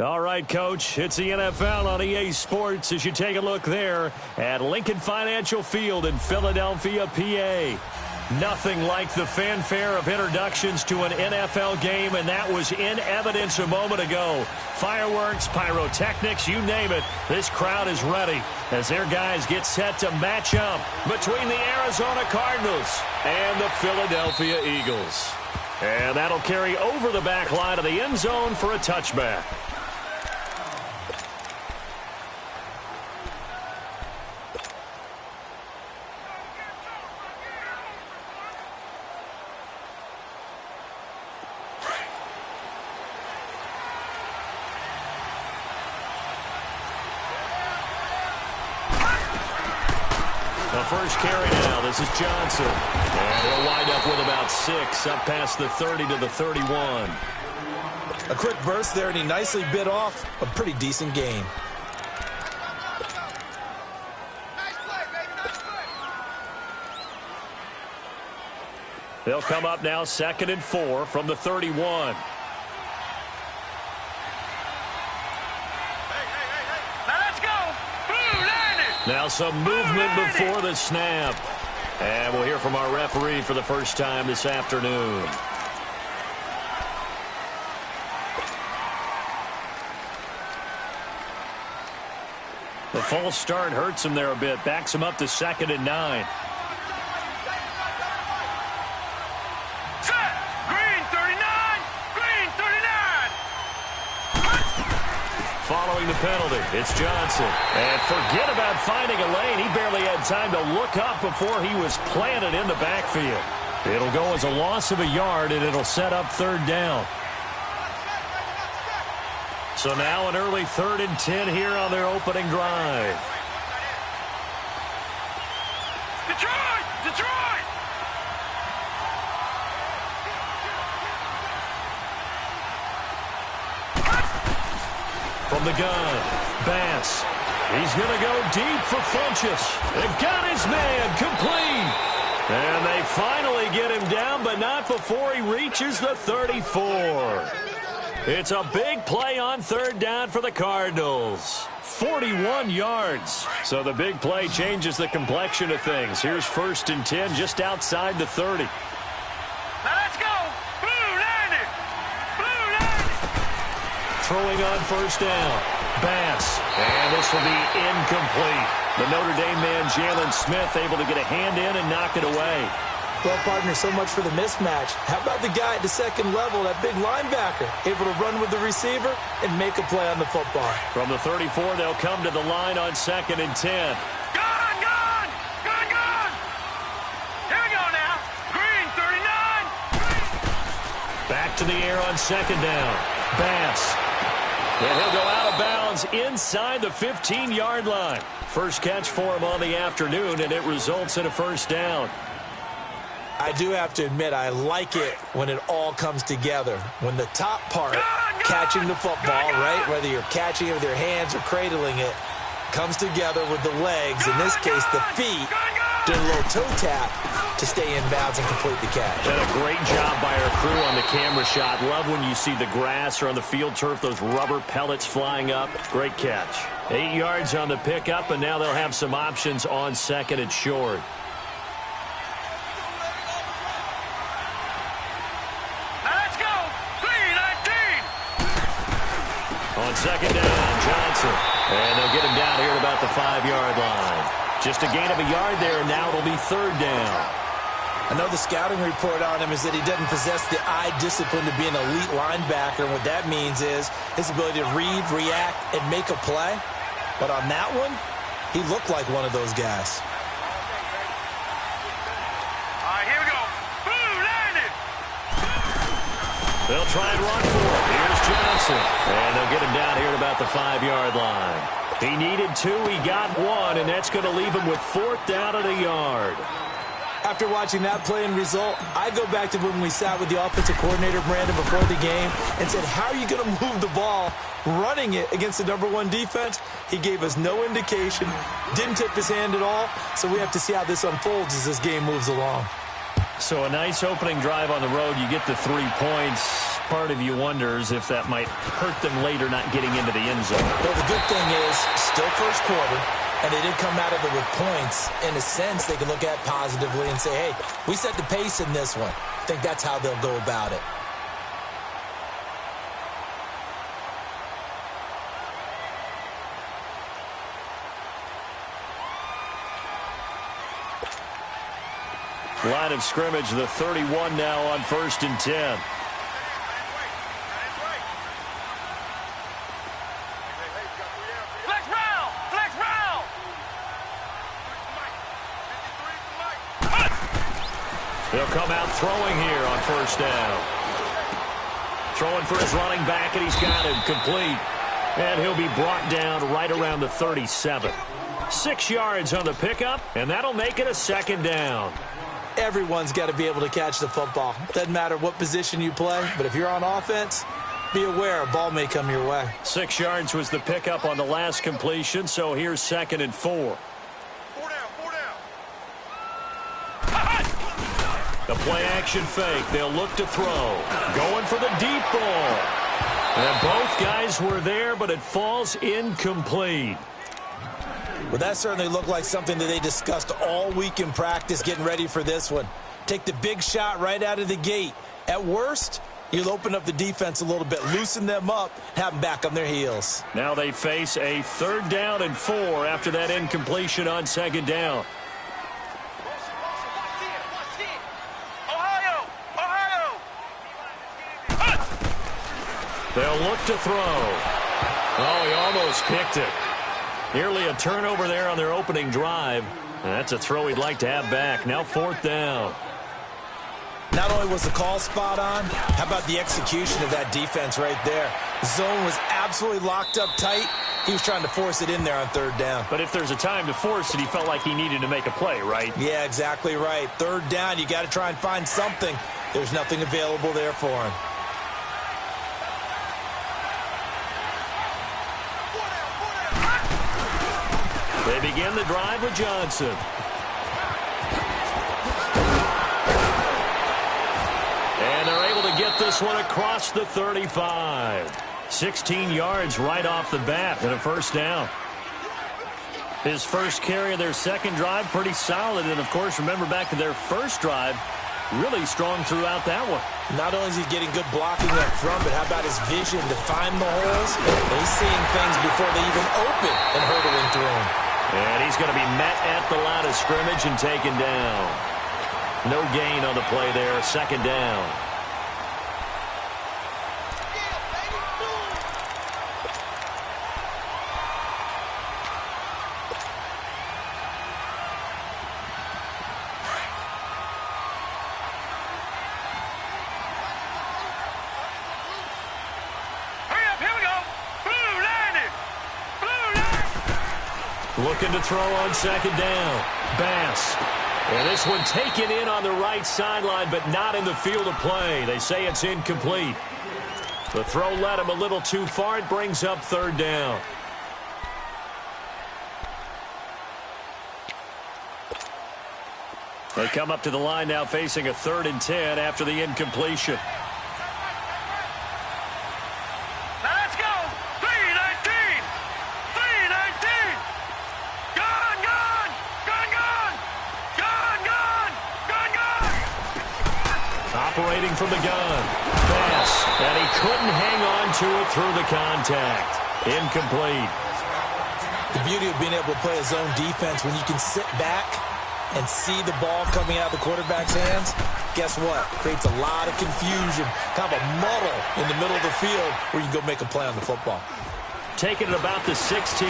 All right, Coach, it's the NFL on EA Sports as you take a look there at Lincoln Financial Field in Philadelphia, PA. Nothing like the fanfare of introductions to an NFL game, and that was in evidence a moment ago. Fireworks, pyrotechnics, you name it. This crowd is ready as their guys get set to match up between the Arizona Cardinals and the Philadelphia Eagles. And that'll carry over the back line of the end zone for a touchback. The first carry now. This is Johnson. And he'll wind up with about 6 up past the 30 to the 31. A quick burst there, and he nicely bit off a pretty decent gain. They'll come up now 2nd and 4 from the 31. Now some movement before the snap. And we'll hear from our referee for the first time this afternoon. The false start hurts him there a bit. Backs him up to 2nd and 9. Following the penalty, it's Johnson. And forget about finding a lane. He barely had time to look up before he was planted in the backfield. It'll go as a loss of a yard, and it'll set up 3rd down. So now an early 3rd and 10 here on their opening drive. Detroit! Detroit! From the gun, Bass. He's going to go deep for Funchess. They got his man complete. And they finally get him down, but not before he reaches the 34. It's a big play on 3rd down for the Cardinals. 41 yards. So the big play changes the complexion of things. Here's 1st and 10 just outside the 30. Throwing on 1st down. Bass. And this will be incomplete. The Notre Dame man, Jalen Smith, able to get a hand in and knock it away. Well, partner, so much for the mismatch. How about the guy at the 2nd level, that big linebacker, able to run with the receiver and make a play on the football? From the 34, they'll come to the line on 2nd and 10. Gone! Gone! Gone! Gone! Here we go now. Green, 39. Back to the air on 2nd down. Bass. And he'll go out of bounds inside the 15-yard line. First catch for him on the afternoon, and it results in a 1st down. I do have to admit, I like it when it all comes together. When the top part, catching the football, right, whether you're catching it with your hands or cradling it, comes together with the legs, in this case the feet, doing a little toe tap to stay in bounds and complete the catch. And a great job by our crew on the camera shot. Love when you see the grass or on the field turf, those rubber pellets flying up. Great catch. 8 yards on the pickup, and now they'll have some options on 2nd and short. Let's go! 3-19. On 2nd down, Johnson. And they'll get him down here at about the 5-yard line. Just a gain of a yard there, and now it'll be 3rd down. I know the scouting report on him is that he doesn't possess the eye discipline to be an elite linebacker, and what that means is his ability to read, react, and make a play. But on that one, he looked like one of those guys. All right, here we go. Boom, landed. They'll try and run for it. Here's Johnson. And they'll get him down here at about the 5-yard line. He needed 2, he got 1, and that's going to leave him with 4th down at a yard. After watching that play and result, I go back to when we sat with the offensive coordinator, Brandon, before the game and said, how are you going to move the ball running it against the #1 defense? He gave us no indication, didn't tip his hand at all, so we have to see how this unfolds as this game moves along. So a nice opening drive on the road. You get the 3 points. part of you wonders if that might hurt them later not getting into the end zone. Well, the good thing is, still first quarter, and they didn't come out of it with points. In a sense, they can look at positively and say, hey, we set the pace in this one. I think that's how they'll go about it. Line of scrimmage, the 31 now on 1st and 10. Flex round! Flex round! He'll come out throwing here on 1st down. Throwing for his running back, and he's got him complete. And he'll be brought down right around the 37. 6 yards on the pickup, and that'll make it a 2nd down. Everyone's got to be able to catch the football. Doesn't matter what position you play, but if you're on offense, be aware a ball may come your way. 6 yards was the pickup on the last completion, so here's 2nd and 4. 4 down, 4 down. The play-action fake. They'll look to throw. Going for the deep ball. And both guys were there, but it falls incomplete. Well, that certainly looked like something that they discussed all week in practice getting ready for this one. Take the big shot right out of the gate. At worst, you'll open up the defense a little bit, loosen them up, have them back on their heels. Now they face a 3rd down and 4 after that incompletion on 2nd down. Ohio! Ohio! They'll look to throw. Oh, he almost picked it. Nearly a turnover there on their opening drive. And that's a throw he'd like to have back. Now 4th down. Not only was the call spot on, how about the execution of that defense right there? The zone was absolutely locked up tight. He was trying to force it in there on 3rd down. But if there's a time to force it, he felt like he needed to make a play, right? Yeah, exactly right. 3rd down, you got to try and find something. There's nothing available there for him. They begin the drive with Johnson. And they're able to get this one across the 35. 16 yards right off the bat and a 1st down. His first carry of their 2nd drive, pretty solid. And, of course, remember back to their 1st drive, really strong throughout that one. Not only is he getting good blocking up front, but how about his vision to find the holes? He's seeing things before they even open and hurdling through them. And he's going to be met at the line of scrimmage and taken down. No gain on the play there, 2nd down. Hurry up, here we go. Blue landed. Blue landed. Looking to throw on 2nd down. Bass. And this one taken in on the right sideline, but not in the field of play. They say it's incomplete. The throw led him a little too far. It brings up 3rd down. They come up to the line now facing a 3rd and 10 after the incompletion. Now let's go. 319. 319. Gone, gone. Gone, gone. Gone, gone. Gone, gone. Operating from the gun. Pass. And he couldn't hang on to it through the contact. Incomplete. The beauty of being able to play a zone defense when you can sit back and see the ball coming out of the quarterback's hands, guess what? Creates a lot of confusion, kind of a muddle in the middle of the field where you can go make a play on the football. Taking it about the 16.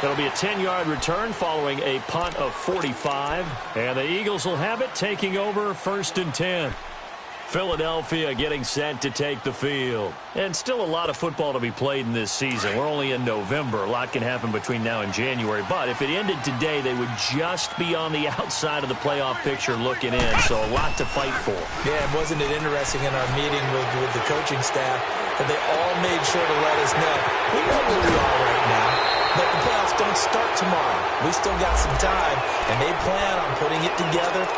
It'll be a 10-yard return following a punt of 45. And the Eagles will have it taking over 1st and 10. Philadelphia getting set to take the field. And still a lot of football to be played in this season. We're only in November. A lot can happen between now and January. But if it ended today, they would just be on the outside of the playoff picture looking in. So a lot to fight for. Yeah, wasn't it interesting in our meeting with the coaching staff that they all made sure to let us know, we know where we are right now, but the playoffs don't start tomorrow. We still got some time, and they plan on putting it together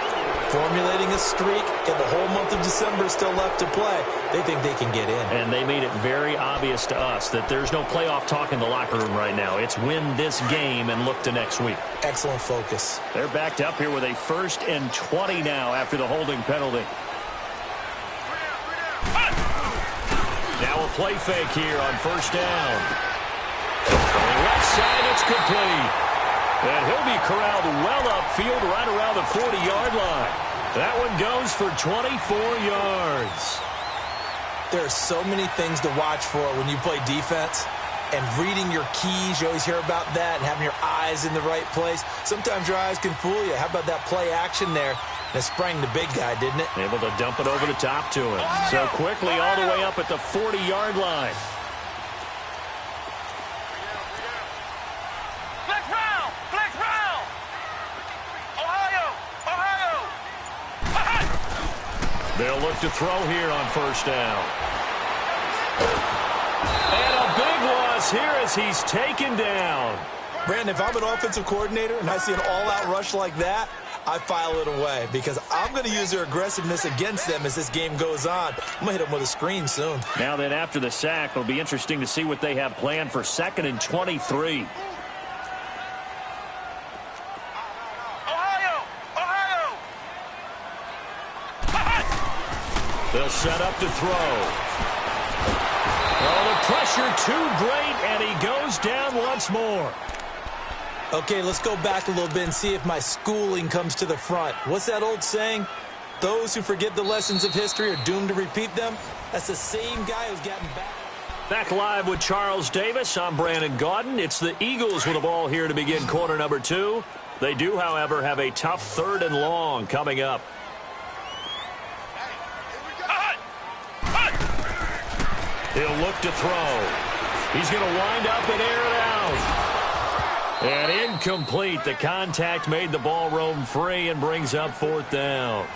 formulating a streak, and the whole month of December is still left to play. They think they can get in. And they made it very obvious to us that there's no playoff talk in the locker room right now. It's win this game and look to next week. Excellent focus. They're backed up here with a 1st and 20 now after the holding penalty. Now a play fake here on 1st down. On the left side, it's complete. And he'll be corralled well upfield right around the 40-yard line. That one goes for 24 yards. There are so many things to watch for when you play defense. And reading your keys, you always hear about that, and having your eyes in the right place. Sometimes your eyes can fool you. How about that play action there? And it sprang the big guy, didn't it? Able to dump it over the top to him. So quickly all the way up at the 40-yard line. Flex round! Flex round! Ohio! Ohio! They'll look to throw here on 1st down. And a big loss here as he's taken down. Brandon, if I'm an offensive coordinator and I see an all-out rush like that, I file it away because I'm going to use their aggressiveness against them as this game goes on. I'm going to hit them with a screen soon. Now then, after the sack, it'll be interesting to see what they have planned for 2nd and 23. Ohio! Ohio! They'll set up to throw. Oh, the pressure too great, and he goes down once more. Okay, let's go back a little bit and see if my schooling comes to the front. What's that old saying? Those who forget the lessons of history are doomed to repeat them. That's the same guy who's gotten back. Back live with Charles Davis. I'm Brandon Gaudin. It's the Eagles with the ball here to begin quarter number 2. They do, however, have a tough 3rd and long coming up. He'll look to throw. He's going to wind up and air it out. And incomplete. The contact made the ball roam free and brings up 4th down.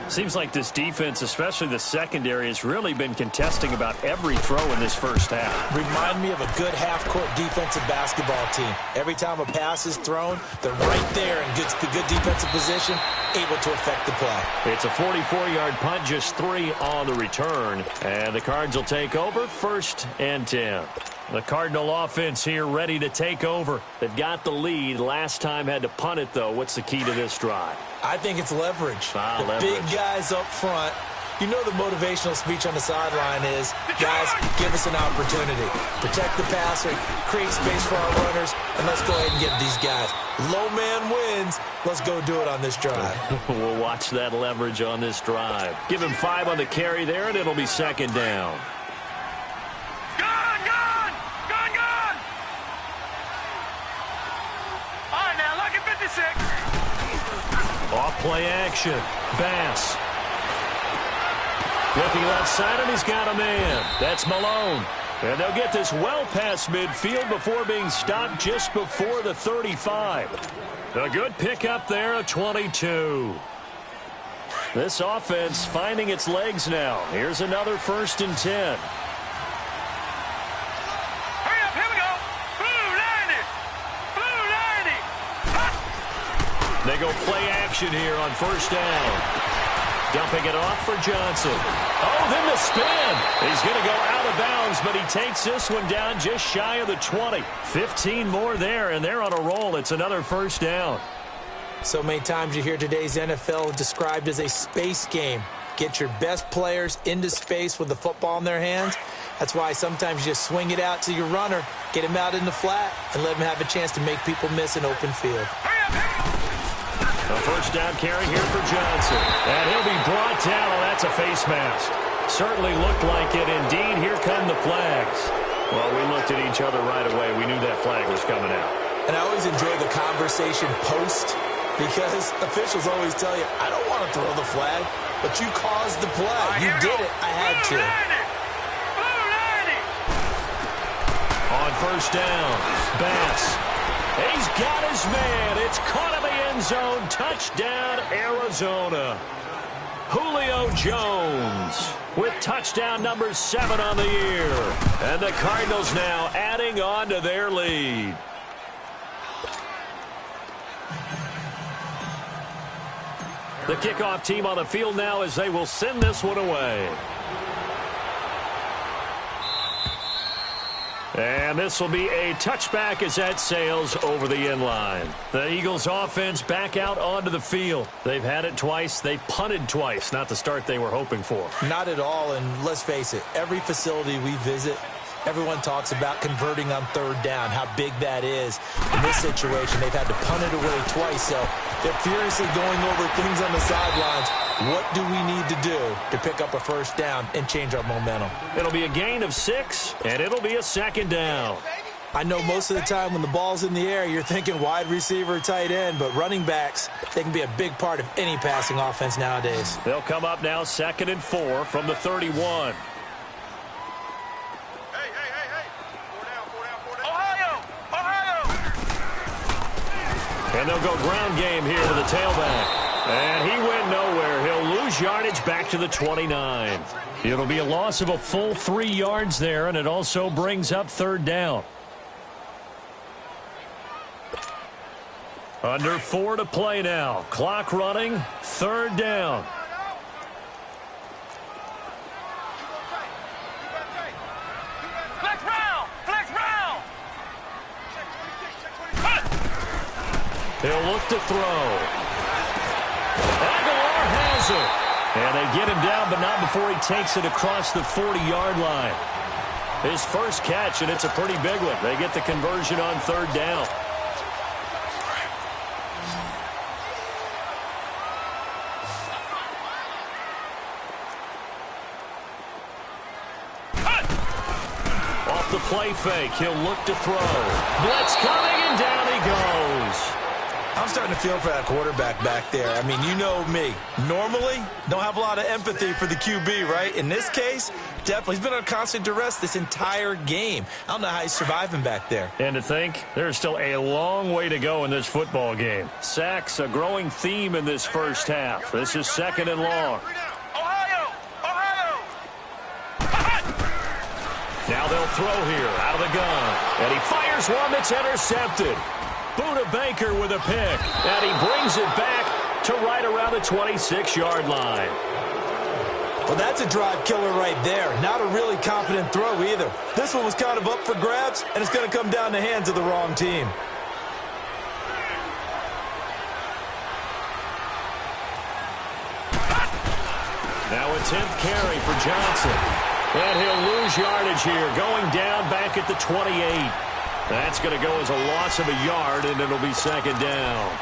Seems like this defense, especially the secondary, has really been contesting about every throw in this first half. Remind me of a good half-court defensive basketball team. Every time a pass is thrown, they're right there in good defensive position, able to affect the play. It's a 44-yard punt, just 3 on the return. And the Cards will take over 1st and 10. The Cardinal offense here ready to take over. They've got the lead. Last time had to punt it, though. What's the key to this drive? I think it's leverage. Leverage. Big guys up front. You know the motivational speech on the sideline is, guys, give us an opportunity. Protect the passer, create space for our runners, and let's go ahead and get these guys. Low man wins. Let's go do it on this drive. We'll watch that leverage on this drive. Give him 5 on the carry there, and it'll be 2nd down. Off play action. Bass. Looking left side, and he's got a man. That's Malone. And they'll get this well past midfield before being stopped just before the 35. A good pickup there, a 22. This offense finding its legs now. Here's another 1st and 10. Hurry up, here we go. Blue 90. Blue 90. They go play action here on 1st down. Dumping it off for Johnson. Oh, then the spin. He's going to go out of bounds, but he takes this one down just shy of the 20. 15 more there, and they're on a roll. It's another 1st down. So many times you hear today's NFL described as a space game. Get your best players into space with the football in their hands. That's why sometimes you just swing it out to your runner, get him out in the flat, and let him have a chance to make people miss an open field. A 1st down carry here for Johnson. And he'll be brought down. Oh, that's a face mask. Certainly looked like it. Indeed, here come the flags. Well, we looked at each other right away. We knew that flag was coming out. And I always enjoy the conversation post because officials always tell you, I don't want to throw the flag, but you caused the play. You did it. I had to. On 1st down, Bass. He's got his man. It's caught in the end zone. Touchdown, Arizona. Julio Jones with touchdown number 7 on the year. And the Cardinals now adding on to their lead. The kickoff team on the field now as they will send this one away. And this will be a touchback as that sails over the inline. The Eagles offense back out onto the field. They've had it twice. They've punted twice. Not the start they were hoping for. Not at all, and let's face it, every facility we visit, everyone talks about converting on third down, how big that is. In this situation, they've had to punt it away twice, so they're furiously going over things on the sidelines. What do we need to do to pick up a first down and change our momentum? It'll be a gain of 6, and it'll be a second down. I know most of the time when the ball's in the air, you're thinking wide receiver, tight end, but running backs, they can be a big part of any passing offense nowadays. They'll come up now 2nd and 4 from the 31. And they'll go ground game here to the tailback. And he went nowhere. He'll lose yardage back to the 29. It'll be a loss of a full 3 yards there, and it also brings up third down. Under 4 to play now. Clock running. Third down. Flex round! Flex round! He'll look to throw. Aguilar has it. And they get him down, but not before he takes it across the 40-yard line. His first catch, and it's a pretty big one. They get the conversion on third down. Off the play fake, he'll look to throw. Blitz coming, and down he goes. I'm starting to feel for that quarterback back there. I mean, you know me. Normally, don't have a lot of empathy for the QB, right? In this case, definitely. He's been on constant duress this entire game. I don't know how he's surviving back there. And to think, there's still a long way to go in this football game. Sacks, a growing theme in this first half. This is 2nd and long. Ohio! Ohio! Now they'll throw here out of the gun. And he fires one that's intercepted. Buda Baker with a pick, and he brings it back to right around the 26-yard line. Well, that's a drive killer right there. Not a really confident throw either. This one was kind of up for grabs, and it's going to come down the hands of the wrong team. Now a 10th carry for Johnson. And he'll lose yardage here, going down back at the 28. That's going to go as a loss of a yard, and it'll be second down.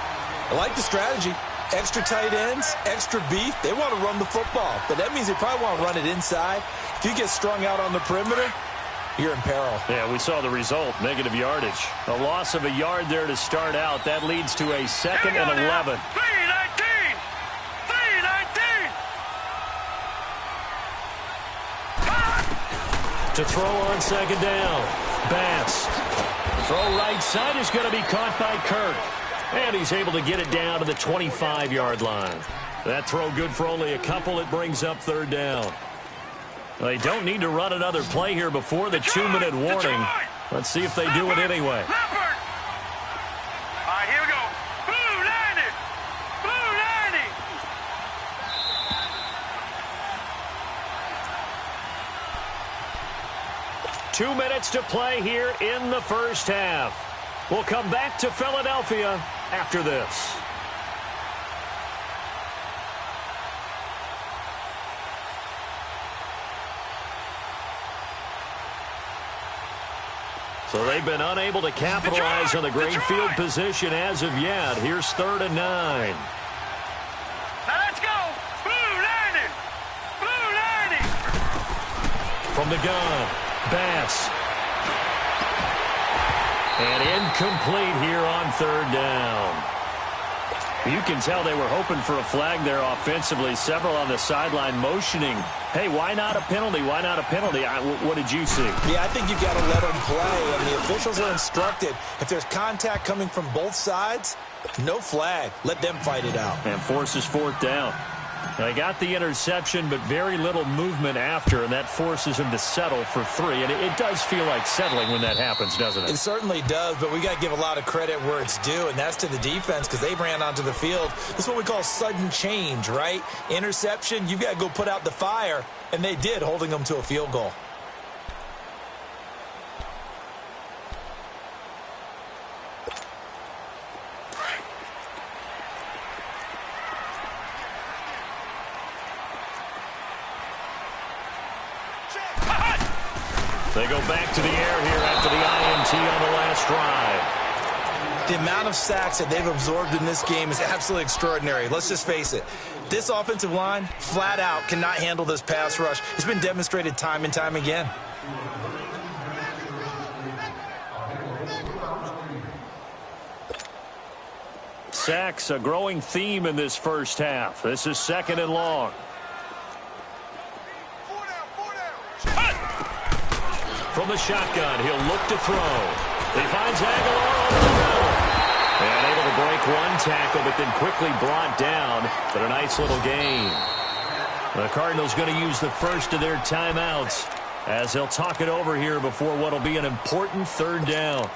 I like the strategy. Extra tight ends, extra beef. They want to run the football, but that means they probably want to run it inside. If you get strung out on the perimeter, you're in peril. Yeah, we saw the result, negative yardage. A loss of a yard there to start out. That leads to a 2nd and 11. 3-19! 3-19! To throw on second down. Bass. Throw right side is going to be caught by Kirk. And he's able to get it down to the 25-yard line. That throw good for only a couple. It brings up third down. They don't need to run another play here before the 2-minute warning. Let's see if they do it anyway. Leopard! All right, here we go. Blue 90! Blue 90! 2 minutes to play here in the first half. We'll come back to Philadelphia after this. So they've been unable to capitalize on the great field position as of yet. Here's 3rd and 9. Now let's go! Blue 90! Blue 90! From the gun, Bass. And incomplete here on third down. You can tell they were hoping for a flag there offensively. Several on the sideline motioning. Hey, why not a penalty? Why not a penalty? What did you see? Yeah, I think you've got to let them play. And the officials are instructed, if there's contact coming from both sides, no flag. Let them fight it out. And forces 4th down. They got the interception, but very little movement after, and that forces him to settle for 3. And it does feel like settling when that happens, doesn't it? It certainly does, but we got to give a lot of credit where it's due, and that's to the defense because they ran onto the field. This is what we call sudden change, right? Interception, you've got to go put out the fire, and they did, holding them to a field goal. They go back to the air here after the INT on the last drive. The amount of sacks that they've absorbed in this game is absolutely extraordinary. Let's just face it. This offensive line, flat out, cannot handle this pass rush. It's been demonstrated time and time again. Sacks, a growing theme in this first half. This is 2nd and long. From the shotgun, he'll look to throw. He finds Aguilar over the middle. And able to break one tackle, but then quickly brought down. But a nice little gain. The Cardinals going to use the first of their timeouts as they'll talk it over here before what will be an important 3rd down.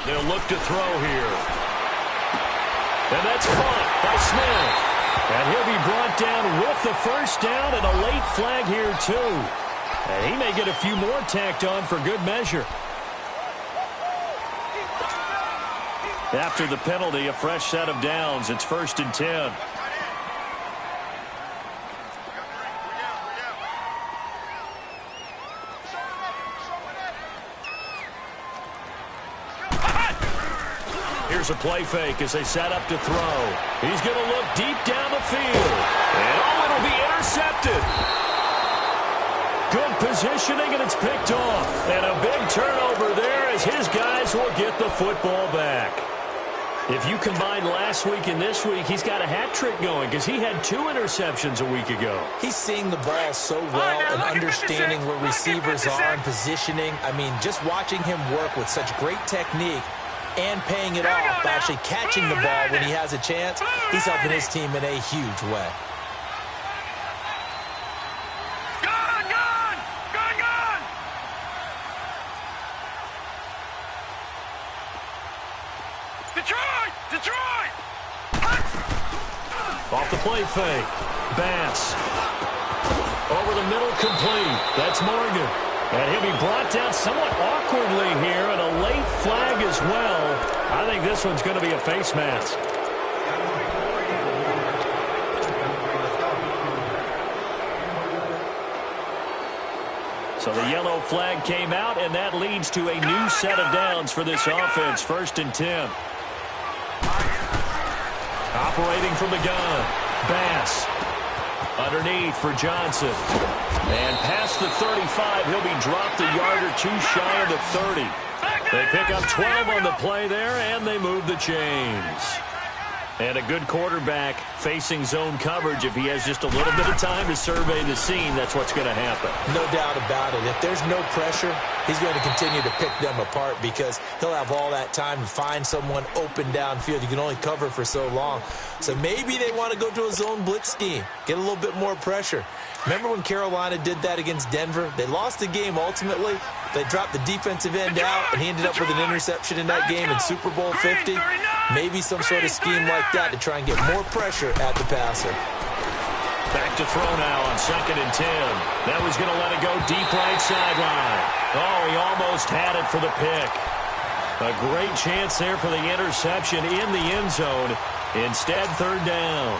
They'll look to throw here. And that's caught by Smith. And he'll be brought down with the 1st down and a late flag here, too. And he may get a few more tacked on for good measure. After the penalty, a fresh set of downs. It's 1st and 10. Here's a play fake as they set up to throw. He's going to look deep down the field. And it'll be intercepted. Good positioning, and it's picked off. And a big turnover there as his guys will get the football back. If you combine last week and this week, he's got a hat trick going because he had 2 interceptions a week ago. He's seeing the ball so well and understanding where receivers are and positioning. I mean, just watching him work with such great technique and paying it off by actually catching the ball when he has a chance, he's helping his team in a huge way. Detroit! Off the play fake. Bass. Over the middle, complete. That's Morgan. And he'll be brought down somewhat awkwardly here, and a late flag as well. I think this one's going to be a face mask. So the yellow flag came out, and that leads to a new set of downs for this offense. 1st and 10. Operating from the gun. Bass. Underneath for Johnson. And past the 35, he'll be dropped a yard or 2 shy of the 30. They pick up 12 on the play there, and they move the chains. And a good quarterback facing zone coverage. If he has just a little bit of time to survey the scene, that's what's going to happen. No doubt about it. If there's no pressure, he's going to continue to pick them apart because he'll have all that time to find someone open downfield. You can only cover for so long. So maybe they want to go to a zone blitz scheme, get a little bit more pressure. Remember when Carolina did that against Denver? They lost the game ultimately. They dropped the defensive end out, and he ended up with an interception in that game in Super Bowl 50. Maybe some sort of scheme like that to try and get more pressure at the passer. Back to throw now on 2nd and 10. That was going to let it go deep right sideline. Oh, he almost had it for the pick. A great chance there for the interception in the end zone. Instead, 3rd down.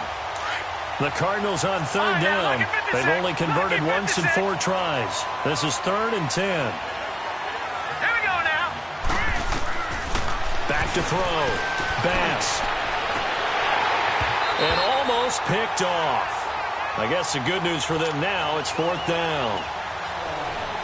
The Cardinals on 3rd down. They've only converted once in 4 tries. This is 3rd and 10. Here we go now. Back to throw. Bass. And almost picked off. I guess the good news for them now, it's 4th down.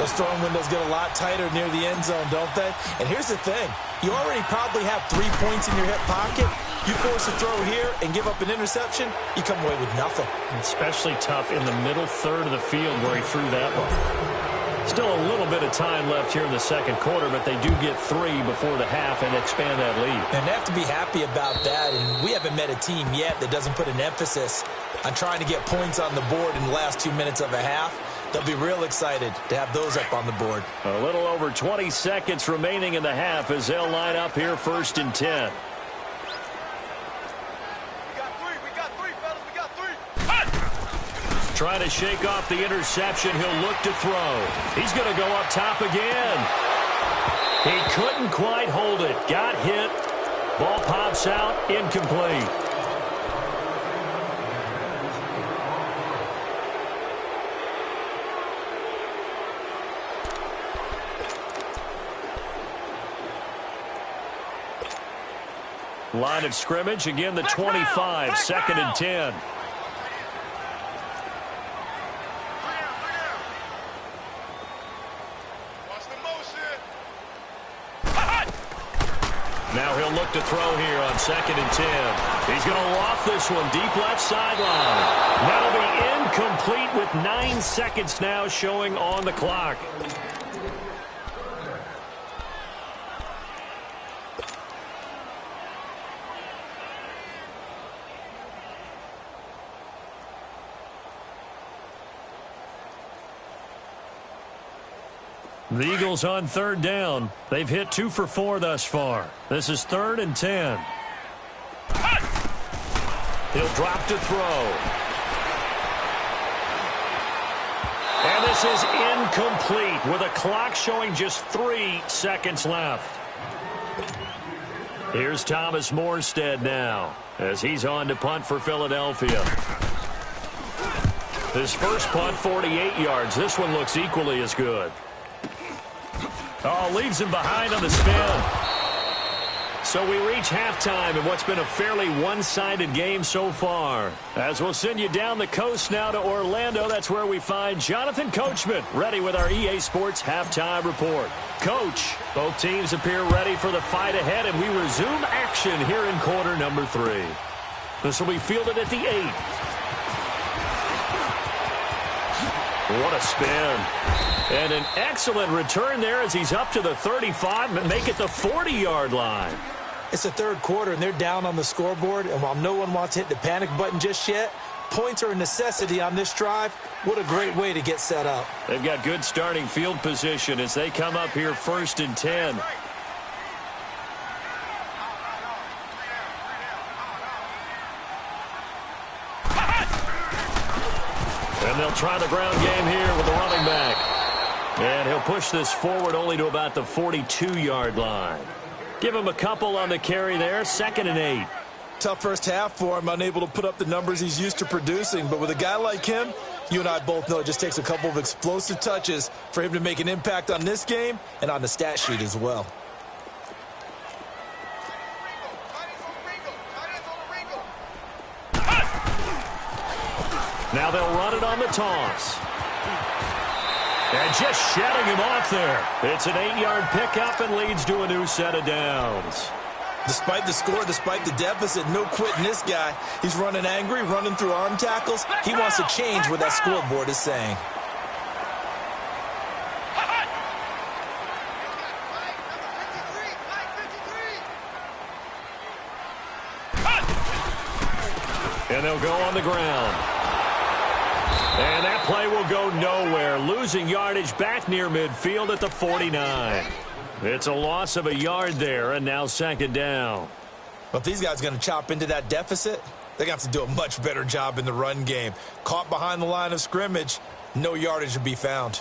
Those throwing windows get a lot tighter near the end zone, don't they? And here's the thing. You already probably have 3 points in your hip pocket. You force a throw here and give up an interception, you come away with nothing. Especially tough in the middle third of the field where he threw that one. Still a little bit of time left here in the second quarter, but they do get 3 before the half and expand that lead. And they have to be happy about that, and we haven't met a team yet that doesn't put an emphasis on trying to get points on the board in the last 2 minutes of a half. They'll be real excited to have those up on the board. A little over 20 seconds remaining in the half as they'll line up here 1st and 10. Trying to shake off the interception. He'll look to throw. He's going to go up top again. He couldn't quite hold it. Got hit. Ball pops out. Incomplete. Line of scrimmage. Again, the 25. 2nd and 10. Now he'll look to throw here on 2nd and 10. He's going to loft this one deep left sideline. That'll be incomplete with 9 seconds now showing on the clock. The Eagles on 3rd down. They've hit 2 for 4 thus far. This is 3rd and 10. He'll drop to throw. And this is incomplete with a clock showing just 3 seconds left. Here's Thomas Morstead now as he's on to punt for Philadelphia. His first punt, 48 yards. This one looks equally as good. Oh, leaves him behind on the spin. So we reach halftime in what's been a fairly one-sided game so far. As we'll send you down the coast now to Orlando, that's where we find Jonathan Coachman, ready with our EA Sports Halftime Report. Coach, both teams appear ready for the fight ahead, and we resume action here in quarter number 3. This will be fielded at the 8. What a spin. And an excellent return there as he's up to the 35, but make it the 40-yard line. It's the 3rd quarter, and they're down on the scoreboard. And while no one wants to hit the panic button just yet, points are a necessity on this drive. What a great way to get set up. They've got good starting field position as they come up here 1st and 10. And they'll try the ground game here with the running back. And he'll push this forward only to about the 42-yard line. Give him a couple on the carry there. 2nd and 8. Tough first half for him, unable to put up the numbers he's used to producing. But with a guy like him, you and I both know it just takes a couple of explosive touches for him to make an impact on this game and on the stat sheet as well. Now they'll run it on the toss. And just shedding him off there. It's an 8-yard pickup and leads to a new set of downs. Despite the score, despite the deficit, no quitting this guy. He's running angry, running through arm tackles. He wants to change what that scoreboard is saying. And they'll go on the ground. And that play will go nowhere. Losing yardage back near midfield at the 49. It's a loss of a yard there, and now 2nd down. But if these guys are going to chop into that deficit, they're going to have to do a much better job in the run game. Caught behind the line of scrimmage, no yardage to be found.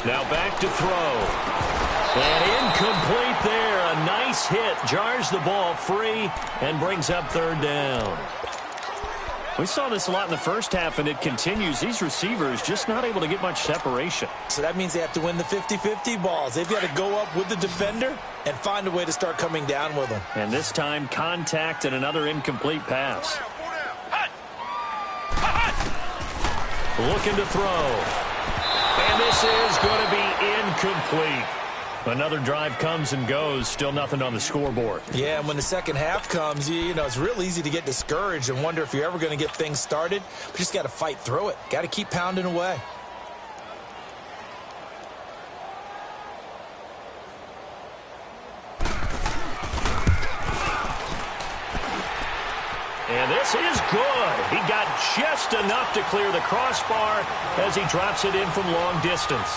Now back to throw. And incomplete there. A nice hit. Jars the ball free and brings up 3rd down. We saw this a lot in the first half, and it continues. These receivers just not able to get much separation. So that means they have to win the 50-50 balls. They've got to go up with the defender and find a way to start coming down with them. And this time, contact and another incomplete pass. Looking to throw. And this is going to be incomplete. Another drive comes and goes, still nothing on the scoreboard. Yeah, and when the second half comes, you know, it's real easy to get discouraged and wonder if you're ever going to get things started. But you just got to fight through it. Got to keep pounding away. And this is good. He got just enough to clear the crossbar as he drops it in from long distance.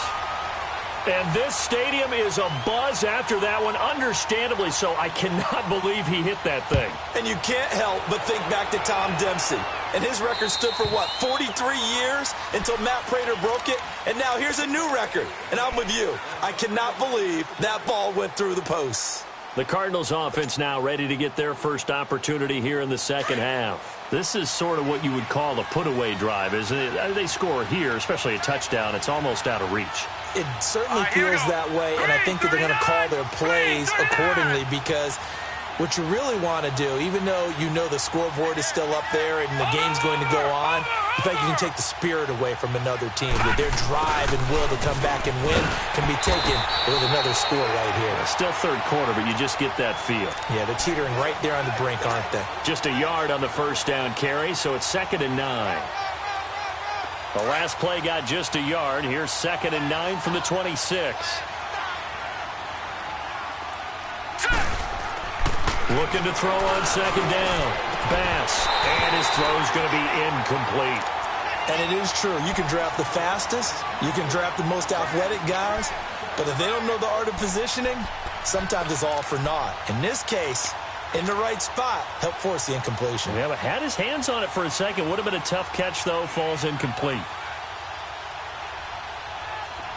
And this stadium is abuzz after that one, understandably so. I cannot believe he hit that thing. And you can't help but think back to Tom Dempsey. And his record stood for, what, 43 years until Matt Prater broke it? And now here's a new record. And I'm with you. I cannot believe that ball went through the posts. The Cardinals offense now ready to get their first opportunity here in the second half. This is sort of what you would call a put-away drive, isn't it? They score here, especially a touchdown. It's almost out of reach. It certainly feels that way, and I think that they're going to call their plays accordingly because what you really want to do, even though you know the scoreboard is still up there and the game's going to go on, in fact, you can take the spirit away from another team. That their drive and will to come back and win can be taken with another score right here. Still third quarter, but you just get that feel. Yeah, they're teetering right there on the brink, aren't they? Just a yard on the first down carry, so it's 2nd and 9. The last play got just a yard. Here's 2nd and 9 from the 26. Looking to throw on 2nd down. Bass. And his throw's going to be incomplete. And it is true. You can draft the fastest. You can draft the most athletic guys. But if they don't know the art of positioning, sometimes it's all for naught. In this case, in the right spot, helped force the incompletion. Yeah, but had his hands on it for a second. Would have been a tough catch, though. Falls incomplete.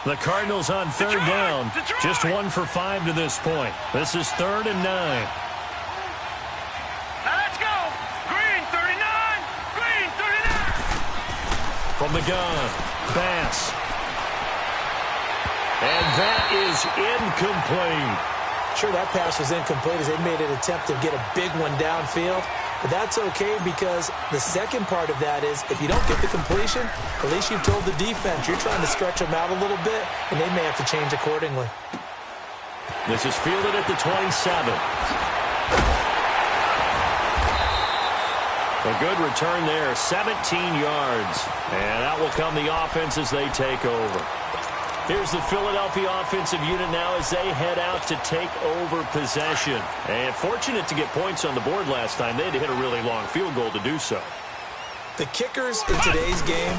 The Cardinals on 3rd down. Just 1 for 5 to this point. This is 3rd and 9. From the gun, Bass. And that is incomplete. Sure, that pass was incomplete as they made an attempt to get a big one downfield. But that's okay because the second part of that is if you don't get the completion, at least you've told the defense you're trying to stretch them out a little bit, and they may have to change accordingly. This is fielded at the 27. A good return there, 17 yards. And that will come the offense as they take over. Here's the Philadelphia offensive unit now as they head out to take over possession. And fortunate to get points on the board last time. They had to hit a really long field goal to do so. The kickers in today's game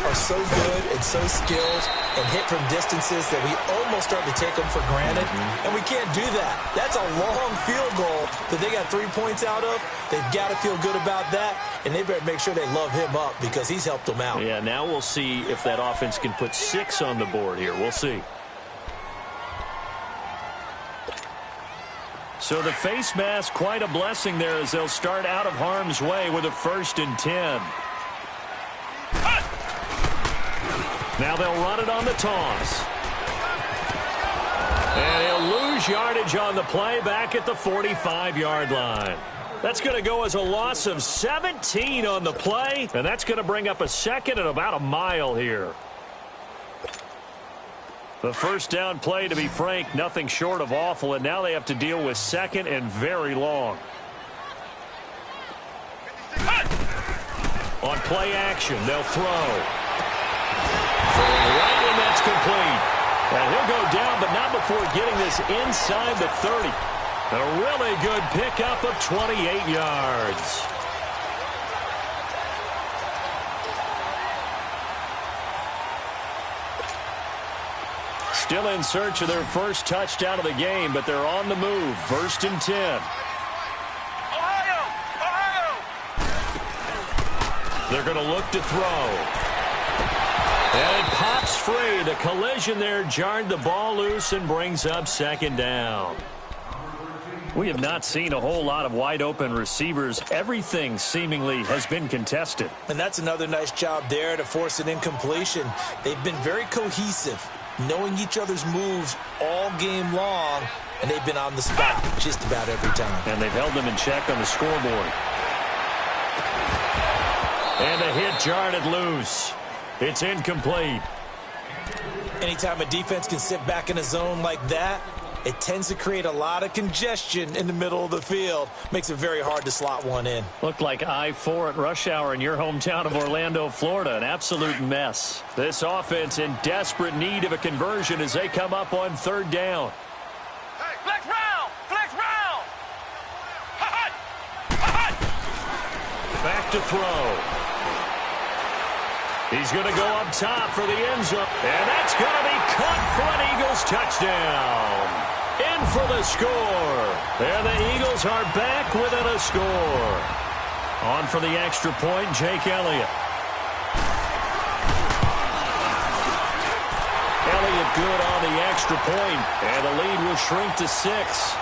are so good and so skilled and hit from distances that we almost start to take them for granted. And we can't do that. That's a long field goal that they got 3 points out of. They've got to feel good about that, and they better make sure they love him up because he's helped them out. Yeah, now we'll see if that offense can put 6 on the board here. We'll see. So the face mask, quite a blessing there as they'll start out of harm's way with a 1st and 10. Now they'll run it on the toss. And he'll lose yardage on the play back at the 45-yard line. That's going to go as a loss of 17 on the play, and that's going to bring up a 2nd and about a mile here. The first down play, to be frank, nothing short of awful, and now they have to deal with 2nd and very long. On play action, they'll throw. Right, and that's complete. And he'll go down, but not before getting this inside the 30. A really good pickup of 28 yards. Still in search of their first touchdown of the game, but they're on the move. 1st and 10. They're going to look to throw. And it pops free. The collision there jarred the ball loose and brings up 2nd down. We have not seen a whole lot of wide-open receivers. Everything seemingly has been contested. And that's another nice job there to force an incompletion. They've been very cohesive, knowing each other's moves all game long, and they've been on the spot just about every time. And they've held them in check on the scoreboard. And a hit jarred it loose. It's incomplete. Anytime a defense can sit back in a zone like that, it tends to create a lot of congestion in the middle of the field. Makes it very hard to slot one in. Looked like I-4 at rush hour in your hometown of Orlando, Florida. An absolute mess. This offense in desperate need of a conversion as they come up on third down. Hey, flex round! Flex round! Hot! Hot! Back to throw. He's going to go up top for the end zone. And that's going to be caught for an Eagles touchdown. In for the score. And the Eagles are back within a score. On for the extra point, Jake Elliott. Elliott good on the extra point, and the lead will shrink to 6.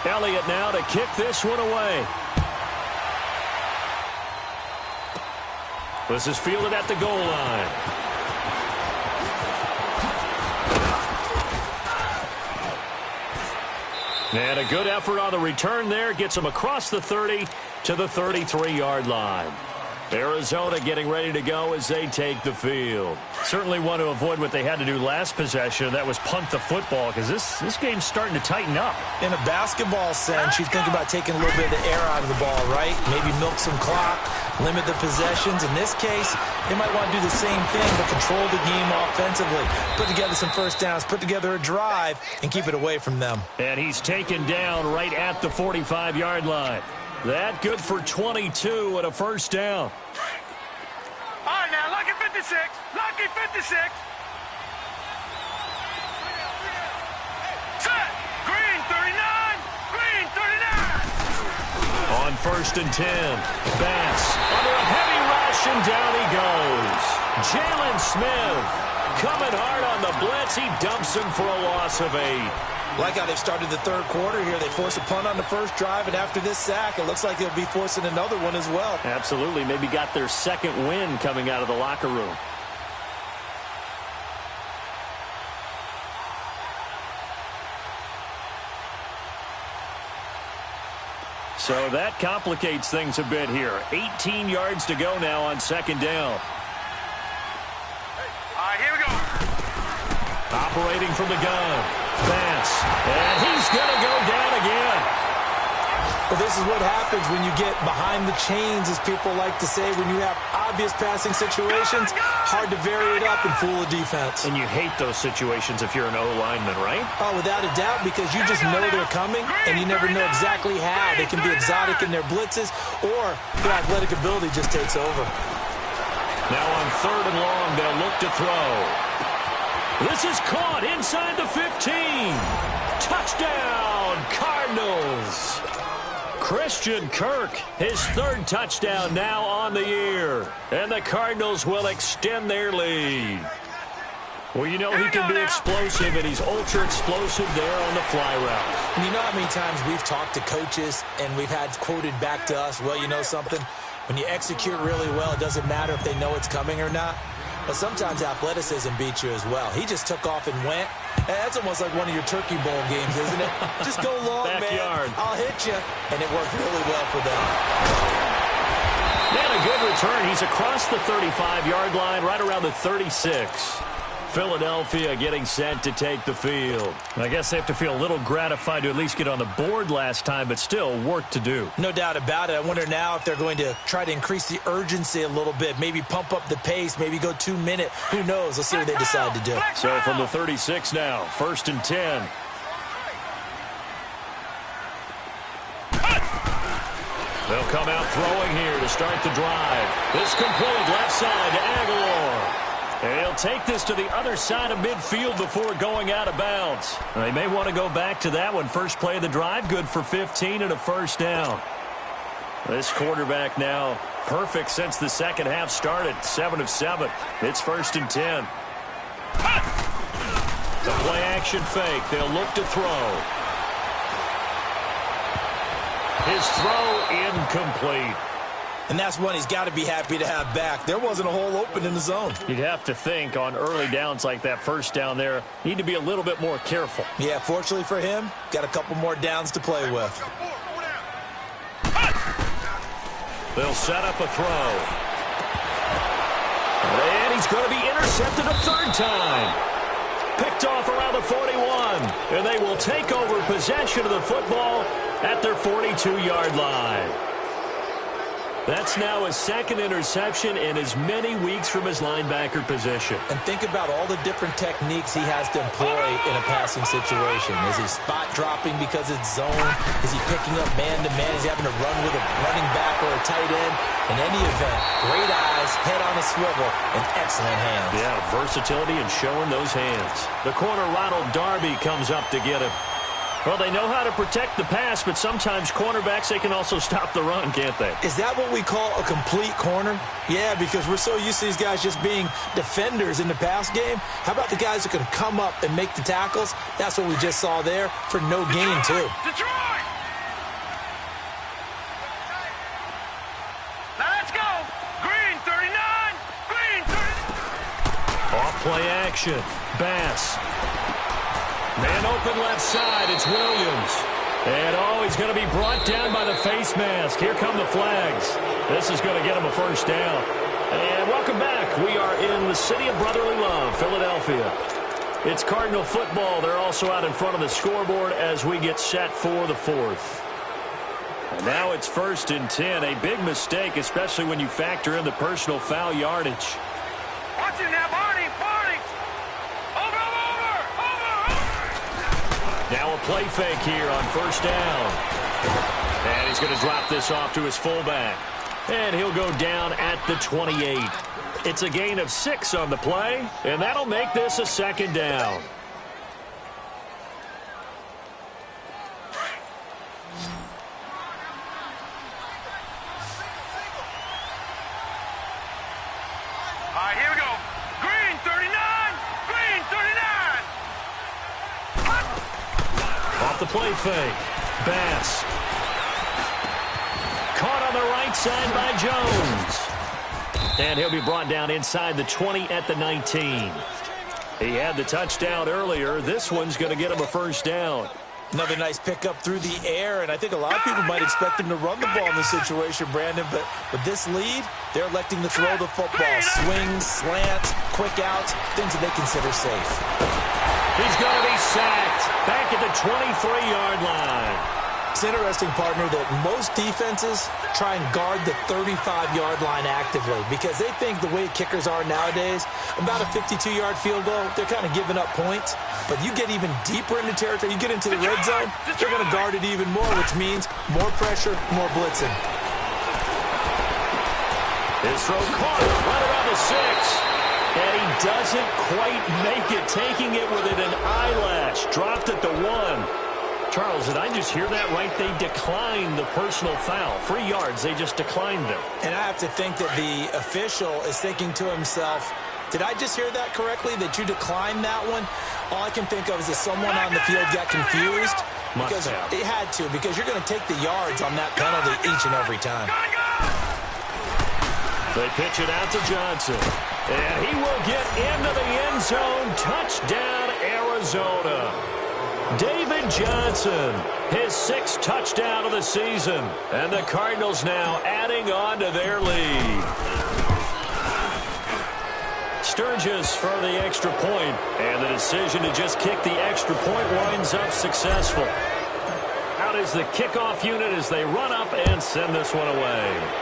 Elliott now to kick this one away. This is fielded at the goal line. And a good effort on the return there. Gets him across the 30 to the 33-yard line. Arizona getting ready to go as they take the field. Certainly want to avoid what they had to do last possession. That was punt the football, because this game's starting to tighten up. In a basketball sense, you think about taking a little bit of the air out of the ball, right? Maybe milk some clock, limit the possessions. In this case, they might want to do the same thing, but control the game offensively. Put together some first downs, put together a drive, and keep it away from them. And he's taken down right at the 45-yard line. That good for 22 and a first down. All right, now, lucky 56. Lucky 56. Set. Green 39. Green 39. On first and 10. Bass under a heavy rush, and down he goes. Jalen Smith coming hard on the blitz. He dumps him for a loss of 8. Like how they started the third quarter here. They force a punt on the first drive, and after this sack, it looks like they'll be forcing another one as well. Absolutely. Maybe got their second win coming out of the locker room. So that complicates things a bit here. 18 yards to go now on second down. All right, here we go. Operating from the gun. Vance, and he's going to go down again. Well, this is what happens when you get behind the chains, as people like to say. When you have obvious passing situations, hard to vary it up and fool a defense. And you hate those situations if you're an O-lineman, right? Oh, without a doubt, because you just know they're coming, and you never know exactly how. They can be exotic in their blitzes, or their athletic ability just takes over. Now on third and long, they'll look to throw. This is caught inside the 15. Touchdown, Cardinals. Christian Kirk, his third touchdown now on the year. And the Cardinals will extend their lead. Well, you know he can be explosive, and he's ultra-explosive there on the fly route. And you know how many times we've talked to coaches, and we've had quoted back to us, well, you know something? When you execute really well, it doesn't matter if they know it's coming or not. But sometimes athleticism beats you as well. He just took off and went. That's almost like one of your Turkey Bowl games, isn't it? Just go long, Backyard. man. I'll hit you. And it worked really well for them. And a good return. He's across the 35-yard line, right around the 36. Philadelphia getting set to take the field. I guess they have to feel a little gratified to at least get on the board last time, but still work to do. No doubt about it. I wonder now if they're going to try to increase the urgency a little bit, maybe pump up the pace, maybe go 2 minute. Who knows? Let's see what they decide to do. So from the 36 now, first and 10. They'll come out throwing here to start the drive. This complete left side to Aguilar. And he'll take this to the other side of midfield before going out of bounds. They may want to go back to that one. First play of the drive, good for 15 and a first down. This quarterback now perfect since the second half started. 7 of 7. It's first and 10. The play-action fake. They'll look to throw. His throw incomplete. And that's one he's got to be happy to have back. There wasn't a hole open in the zone. You'd have to think on early downs like that first down there, need to be a little bit more careful. Yeah, fortunately for him, got a couple more downs to play with. They'll set up a throw. And he's going to be intercepted a third time. Picked off around the 41. And they will take over possession of the football at their 42-yard line. That's now his second interception in as many weeks from his linebacker position. And think about all the different techniques he has to employ in a passing situation. Is he spot dropping because it's zone? Is he picking up man-to-man? Is he having to run with a running back or a tight end? In any event, great eyes, head on a swivel, and excellent hands. Yeah, versatility and showing those hands. The corner, Ronald Darby, comes up to get him. Well, they know how to protect the pass, but sometimes cornerbacks, they can also stop the run, can't they? Is that what we call a complete corner? Yeah, because we're so used to these guys just being defenders in the pass game. How about the guys who can come up and make the tackles? That's what we just saw there for no gain, too. Detroit! Now let's go. Green 39. Green 39. Off play action. Bass. Man open left side, it's Williams. And, he's going to be brought down by the face mask. Here come the flags. This is going to get him a first down. And welcome back. We are in the city of brotherly love, Philadelphia. It's Cardinal football. They're also out in front of the scoreboard as we get set for the fourth. And now it's 1st and 10. A big mistake, especially when you factor in the personal foul yardage. Watch it now, Barney. Barney. Over. Now a play fake here on first down. And he's going to drop this off to his fullback. And he'll go down at the 28. It's a gain of 6 on the play, and that'll make this a second down. All right, here we go. Green 39. Green 39. Off the play fake. Bass. Caught on the right side by Jones. And he'll be brought down inside the 20 at the 19. He had the touchdown earlier. This one's going to get him a first down. Another nice pickup through the air, and I think a lot of people might expect him to run the ball in this situation, Brandon, but with this lead, they're electing to throw the football. Swings, slants, quick outs, things that they consider safe. He's going to be sacked back at the 23-yard line. It's interesting, partner, that most defenses try and guard the 35-yard line actively because they think the way kickers are nowadays, about a 52-yard field goal, they're kind of giving up points. But you get even deeper into territory, you get into the red zone, they're going to guard it even more, which means more pressure, more blitzing. His throw caught right around the 6. And he doesn't quite make it, taking it within an eyelash. Dropped at the 1. Charles, did I just hear that right? They declined the personal foul. 3 yards, they just declined them. And I have to think that the official is thinking to himself, did I just hear that correctly, that you declined that one? All I can think of is that someone on the field got confused. Because it had to, because you're going to take the yards on that penalty each and every time. They pitch it out to Johnson. And he will get into the end zone. Touchdown, Arizona. David Johnson, his 6th touchdown of the season. And the Cardinals now adding on to their lead. Sturgis for the extra point. And the decision to just kick the extra point winds up successful. Out is the kickoff unit as they run up and send this one away.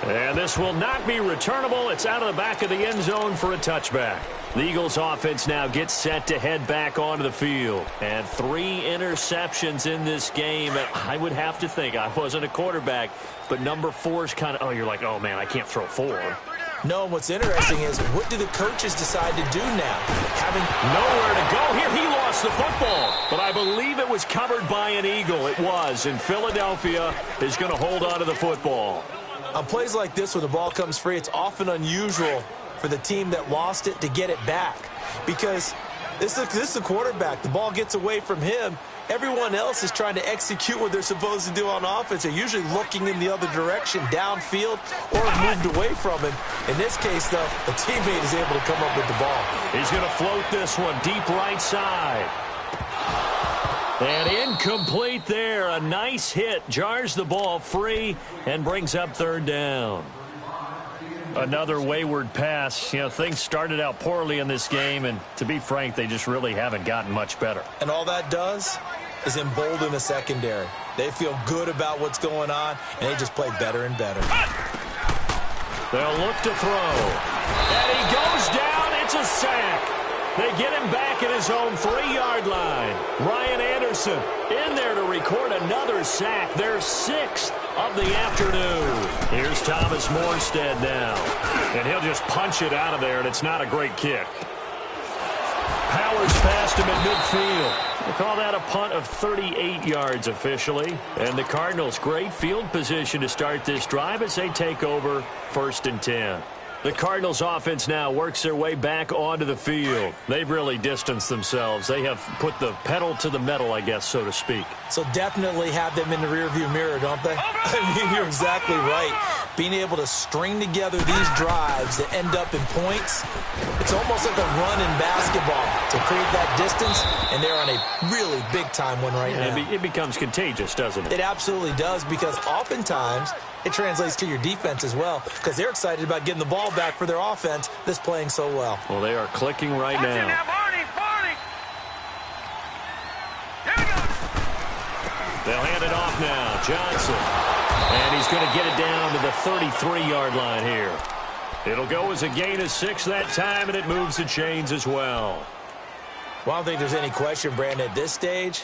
And this will not be returnable. It's out of the back of the end zone for a touchback. The Eagles offense now gets set to head back onto the field. And 3 interceptions in this game. And I would have to think, I wasn't a quarterback, but number 4 is kind of, you're like, oh, man, I can't throw 4. No, what's interesting is what do the coaches decide to do now? Having nowhere to go here, he lost the football. But I believe it was covered by an Eagle. It was, and Philadelphia is going to hold on to the football. On plays like this, when the ball comes free, it's often unusual for the team that lost it to get it back. Because this is a quarterback. The ball gets away from him. Everyone else is trying to execute what they're supposed to do on offense. They're usually looking in the other direction, downfield, or moved away from him. In this case, though, a teammate is able to come up with the ball. He's going to float this one deep right side. And incomplete there. A nice hit. Jars the ball free and brings up third down. Another wayward pass. You know, things started out poorly in this game, and to be frank, they just really haven't gotten much better. And all that does is embolden the secondary. They feel good about what's going on, and they just play better and better. They'll look to throw. And he goes down. It's a sack. They get him back at his own 3-yard line. Ryan Anderson in there to record another sack. Their 6th of the afternoon. Here's Thomas Morstead now. And he'll just punch it out of there, and it's not a great kick. Powers past him at midfield. They call that a punt of 38 yards officially. And the Cardinals, great field position to start this drive as they take over 1st and 10. The Cardinals offense now works their way back onto the field. They've really distanced themselves. They have put the pedal to the metal, I guess, so to speak. So definitely have them in the rearview mirror, don't they? I mean, you're exactly right. Being able to string together these drives that end up in points, it's almost like a run in basketball to create that distance, and they're on a really big-time one right now. It becomes contagious, doesn't it? It absolutely does, because oftentimes it translates to your defense as well, because they're excited about getting the ball back for their offense that's playing so well. Well, they are clicking right now. Barney. Here we go. They'll hand it off now. Johnson. And he's going to get it down to the 33-yard line here. It'll go as a gain of 6 that time, and it moves the chains as well. Well, I don't think there's any question, Brandon, at this stage.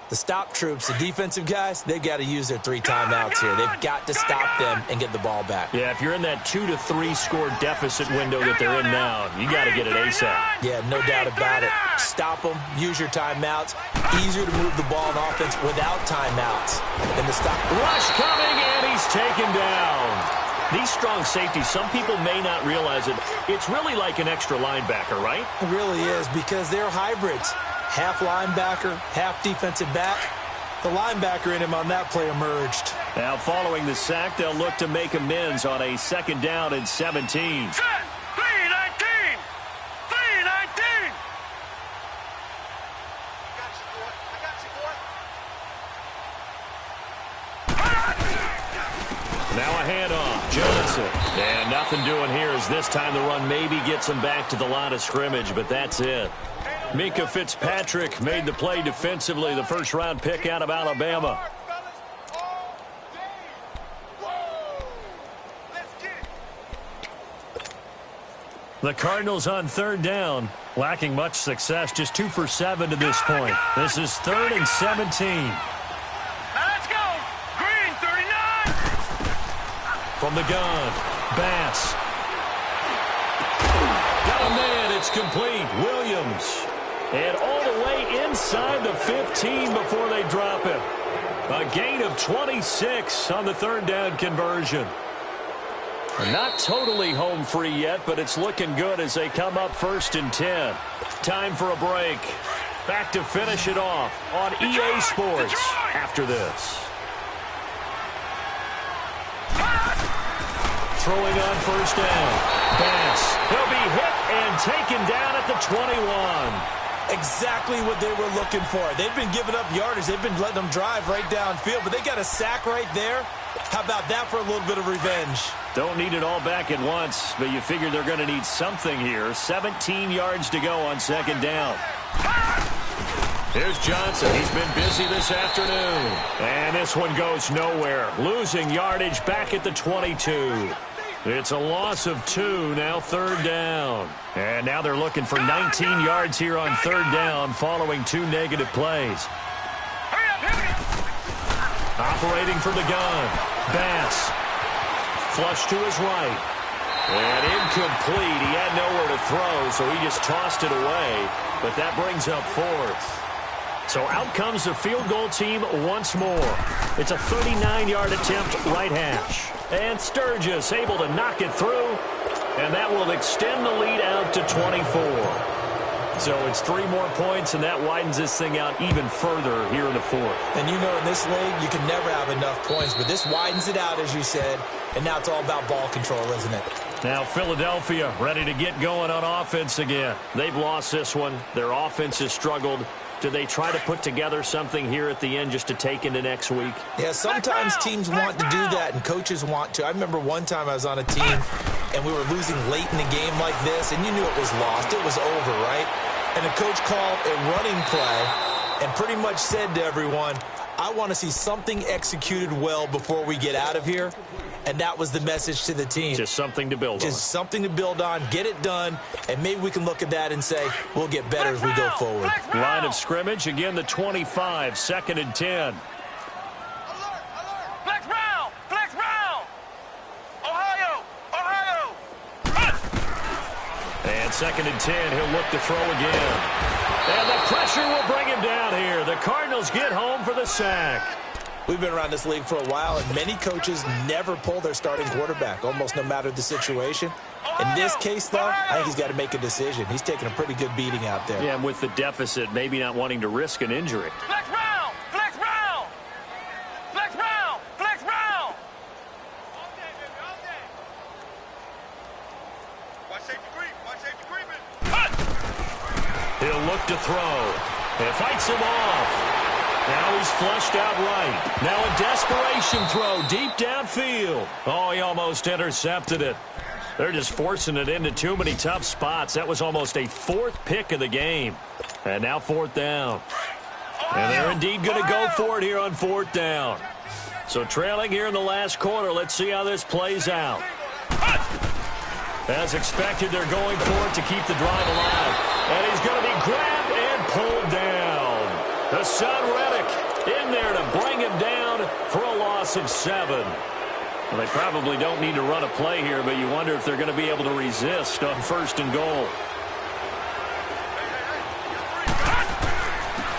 The stop troops, the defensive guys, they've got to use their 3 timeouts here. They've got to stop them and get the ball back. Yeah, if you're in that 2 to 3 score deficit window that they're in now, you got to get it ASAP. Yeah, no doubt about it. Stop them, use your timeouts. Easier to move the ball on offense without timeouts than to stop. Rush coming, and he's taken down. These strong safeties, some people may not realize it. It's really like an extra linebacker, right? It really is, because they're hybrids. Half linebacker, half defensive back. The linebacker in him on that play emerged. Now, following the sack, they'll look to make amends on a 2nd down and 17. Set. 3-19. 3-19. Now a handoff. Johnson. And nothing doing here as this time the run maybe gets him back to the line of scrimmage, but that's it. Mika Fitzpatrick made the play defensively, the 1st-round pick out of Alabama. The Cardinals on 3rd down, lacking much success, just 2 for 7 to this point. This is 3rd and 17. Now let's go. Green, 39. From the gun, Bass. Got a man, it's complete. Williams. And all the way inside the 15 before they drop him. A gain of 26 on the 3rd down conversion. Not totally home free yet, but it's looking good as they come up 1st and 10. Time for a break. Back to finish it off on EA Sports after this. Throwing on 1st down. Bass. He'll be hit and taken down at the 21. Exactly what they were looking for. They've been giving up yardage. They've been letting them drive right downfield, but they got a sack right there. How about that for a little bit of revenge? Don't need it all back at once, but you figure they're going to need something here. 17 yards to go on 2nd down. Here's Johnson. He's been busy this afternoon. And this one goes nowhere. Losing yardage back at the 22. It's a loss of 2, now 3rd down. And now they're looking for 19 yards here on 3rd down following 2 negative plays. Operating from the gun. Bass. Flush to his right. And incomplete. He had nowhere to throw, so he just tossed it away. But that brings up 4th. So out comes the field goal team once more. It's a 39-yard attempt right hash. And Sturgis able to knock it through. And that will extend the lead out to 24. So it's 3 more points, and that widens this thing out even further here in the fourth. And you know, in this league, you can never have enough points, but this widens it out, as you said, and now it's all about ball control, isn't it? Now Philadelphia ready to get going on offense again. They've lost this one. Their offense has struggled. Do they try to put together something here at the end just to take into next week? Yeah, sometimes teams want to do that, and coaches want to. I remember one time I was on a team, and we were losing late in the game like this, and you knew it was lost. It was over, right? And the coach called a running play and pretty much said to everyone, I want to see something executed well before we get out of here. And that was the message to the team. Just something to build on. Just something to build on, get it done, and maybe we can look at that and say, we'll get better as we go forward. Line of scrimmage, again the 25, 2nd and 10. Flex round! Flex round! Ohio! Ohio! And 2nd and 10, he'll look to throw again. And the pressure will bring him down here. The Cardinals get home for the sack. We've been around this league for a while, and many coaches never pull their starting quarterback, almost no matter the situation. In this case, though, I think he's got to make a decision. He's taking a pretty good beating out there. Yeah, and with the deficit, maybe not wanting to risk an injury. Flex round! Flex round! Flex round! Flex round! All day, baby, all day. Watch safety creep. Watch safety creeping. He'll look to throw. And fights him off. Now he's flushed out right. Now a desperation throw deep downfield. Oh, he almost intercepted it. They're just forcing it into too many tough spots. That was almost a 4th pick of the game. And now 4th down. And they're indeed going to go for it here on 4th down. So trailing here in the last quarter. Let's see how this plays out. As expected, they're going for it to keep the drive alive. And he's going to be grabbed and pulled down. The son Reddick in there to bring him down for a loss of 7. Well, they probably don't need to run a play here, but you wonder if they're going to be able to resist on 1st and goal.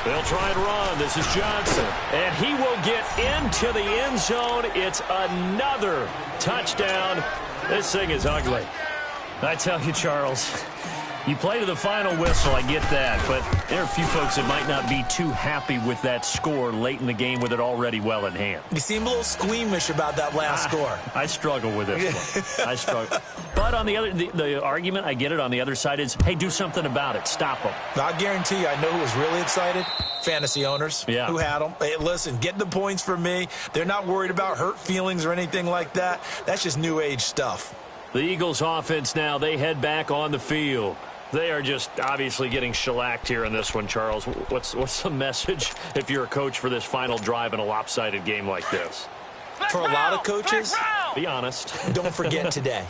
They'll try and run. This is Johnson. And he will get into the end zone. It's another touchdown. This thing is ugly. I tell you, Charles, you play to the final whistle, I get that, but there are a few folks that might not be too happy with that score late in the game with it already well in hand. You seem a little squeamish about that last score. I struggle with this one. I struggle. But on the other, the argument, I get it, on the other side is, hey, do something about it. Stop them. I guarantee you, I know who was really excited. Fantasy owners who had them. Hey, listen, get the points for me. They're not worried about hurt feelings or anything like that. That's just new age stuff. The Eagles offense now, they head back on the field. They are just obviously getting shellacked here in this one, Charles. What's the message if you're a coach for this final drive in a lopsided game like this? For a lot of coaches, be honest. Don't forget today.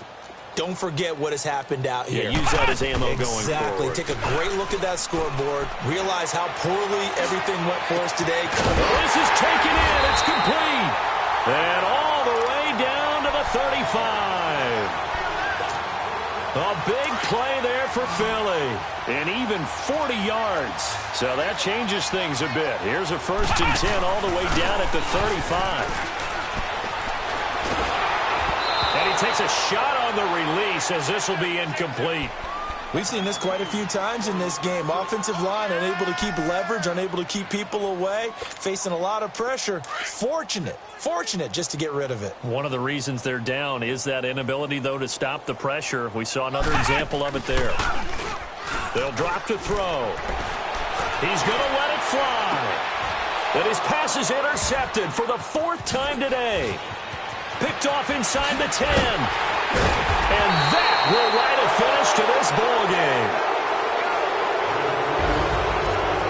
Don't forget what has happened out here. Yeah, use that as ammo going forward. Exactly. Take a great look at that scoreboard. Realize how poorly everything went for us today. This is taken in. It's complete. And all the way down to the 35. A big play there for Philly. And even 40 yards. So that changes things a bit. Here's a 1st and 10 all the way down at the 35. And he takes a shot on the release as this will be incomplete. We've seen this quite a few times in this game. Offensive line unable to keep leverage, unable to keep people away, facing a lot of pressure. Fortunate just to get rid of it. One of the reasons they're down is that inability, though, to stop the pressure. We saw another example of it there. They'll drop to throw. He's going to let it fly. And his pass is intercepted for the 4th time today. Picked off inside the 10. And that will write a finish to this ball game.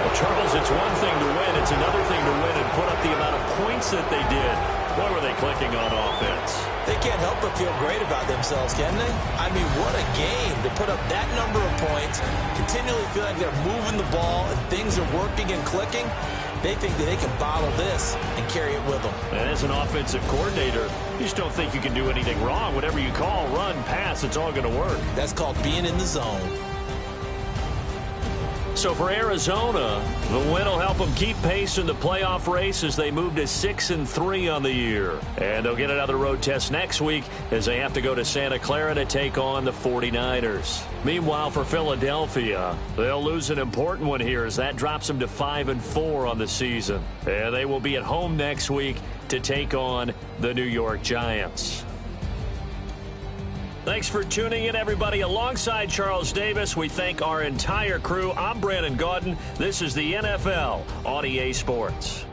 Well, Charles, it's one thing to win. It's another thing to win and put up the amount of points that they did. Boy, were they clicking on offense. They can't help but feel great about themselves, can they? I mean, what a game to put up that number of points, continually feel like they're moving the ball and things are working and clicking. They think that they can bottle this and carry it with them. And as an offensive coordinator, you just don't think you can do anything wrong. Whatever you call, run, pass, it's all going to work. That's called being in the zone. So for Arizona, the win will help them keep pace in the playoff race as they move to 6-3 on the year. And they'll get another road test next week as they have to go to Santa Clara to take on the 49ers. Meanwhile, for Philadelphia, they'll lose an important one here as that drops them to 5-4 on the season. And they will be at home next week to take on the New York Giants. Thanks for tuning in, everybody. Alongside Charles Davis, we thank our entire crew. I'm Brandon Gaudin. This is the NFL on EA Sports.